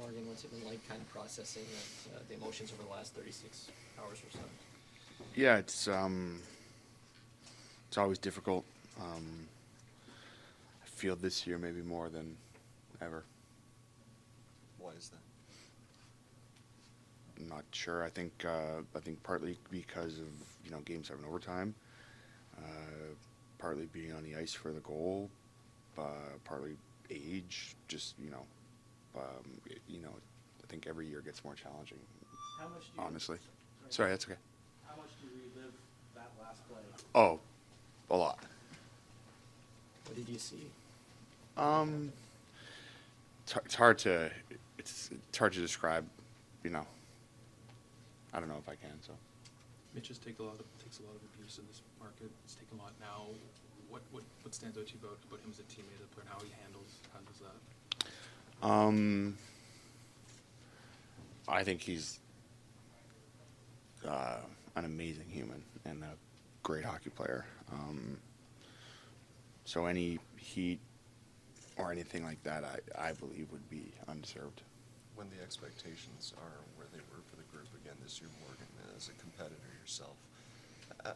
Morgan? What's it been like kind of processing the emotions over the last 36 hours or so? Yeah, it's always difficult. I feel this year maybe more than ever. Why is that? I'm not sure. I think partly because of Game 7 overtime, partly being on the ice for the goal, partly age. Just I think every year gets more challenging. How much do you, honestly. Sorry, that's okay. How much do you relive that last play? Oh, a lot. What did you see? It's hard to describe. I don't know if I can. So. Mitch takes a lot of abuse in this market. It's taken a lot now. What stands out to you about him as a teammate, a player, and how he handles that? I think he's an amazing human and a great hockey player. So any heat or anything like that, I believe, would be undeserved. When the expectations are where they were for the group again this year, Morgan, as a competitor yourself,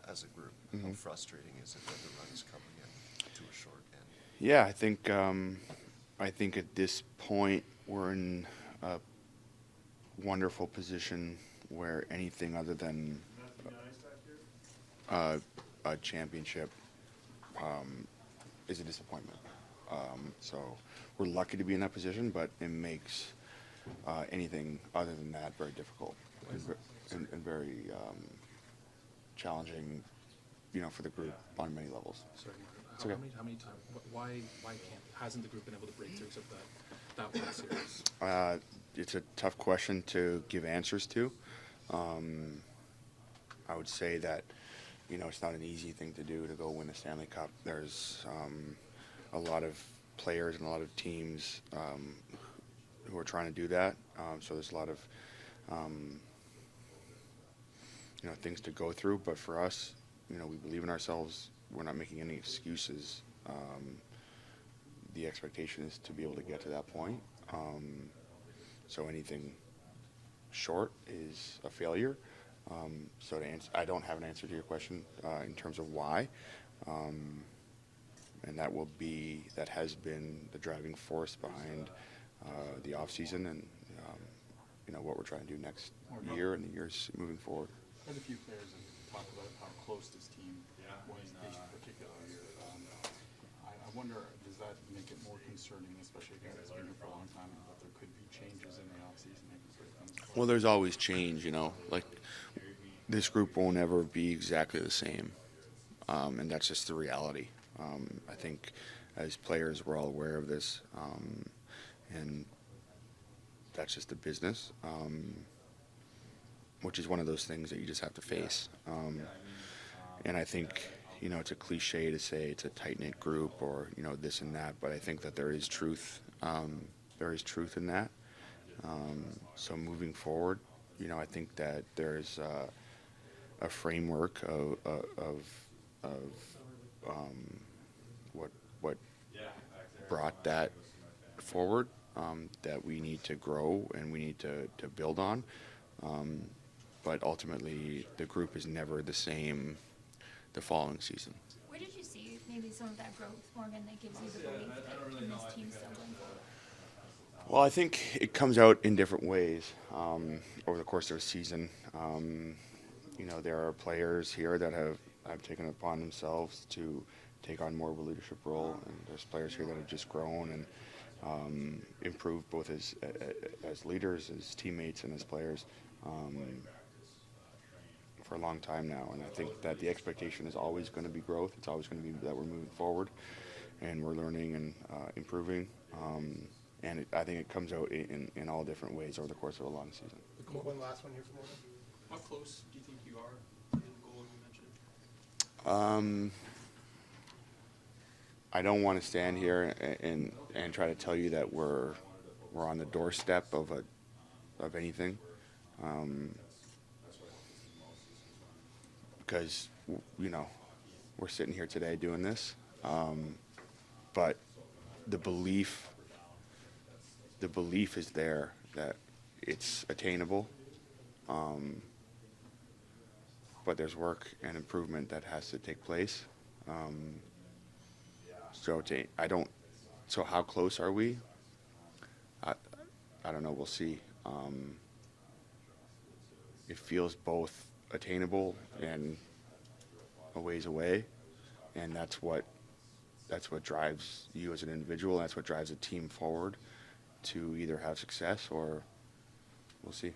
as a group, Mm-hmm. how frustrating is it that the run is coming in to a short end? Yeah, I think at this point we're in a wonderful position where anything other than a championship is a disappointment. So we're lucky to be in that position, but it makes anything other than that very difficult and very challenging, for the group on many levels. Sorry, It's okay. how many times? Why hasn't the group been able to break through except that one series? It's a tough question to give answers to. I would say that it's not an easy thing to do to go win a Stanley Cup. There's a lot of players and a lot of teams who are trying to do that. So there's a lot of things to go through. But for us, we believe in ourselves. We're not making any excuses. The expectation is to be able to get to that point. So anything short is a failure. So I don't have an answer to your question in terms of why. And that has been the driving force behind the off season and what we're trying to do next year and the years moving forward. Quite a few players have talked about how close this team was this particular year. I wonder, does that make it more concerning, especially if it's been here for a long time, that there could be changes in the offseason? Well, there's always change, like this group won't ever be exactly the same. And that's just the reality. I think as players, we're all aware of this. And that's just the business, which is one of those things that you just have to face. And I think, it's a cliche to say it's a tight-knit group or, this and that, but I think that there is truth. There is truth in that. So moving forward, I think that there's a framework of what brought that forward that we need to grow and we need to build on. But ultimately, the group is never the same the following season. Where did you see maybe some of that growth, Morgan, that gives you the belief that this team's still going forward? Well, I think it comes out in different ways over the course of a season. There are players here that have taken it upon themselves to take on more of a leadership role, and there's players here that have just grown and improved both as leaders, as teammates, and as players for a long time now. And I think that the expectation is always going to be growth. It's always going to be that we're moving forward and we're learning and improving. And I think it comes out in all different ways over the course of a long season. One last one here for Morgan. How close do you think you are to the goal you mentioned? I don't want to stand here and try to tell you that we're on the doorstep of anything, because we're sitting here today doing this, but the belief is there that it's attainable. But there's work and improvement that has to take place. So how close are we? I don't know. We'll see. It feels both attainable and a ways away, and that's what drives you as an individual. That's what drives a team forward to either have success or we'll see.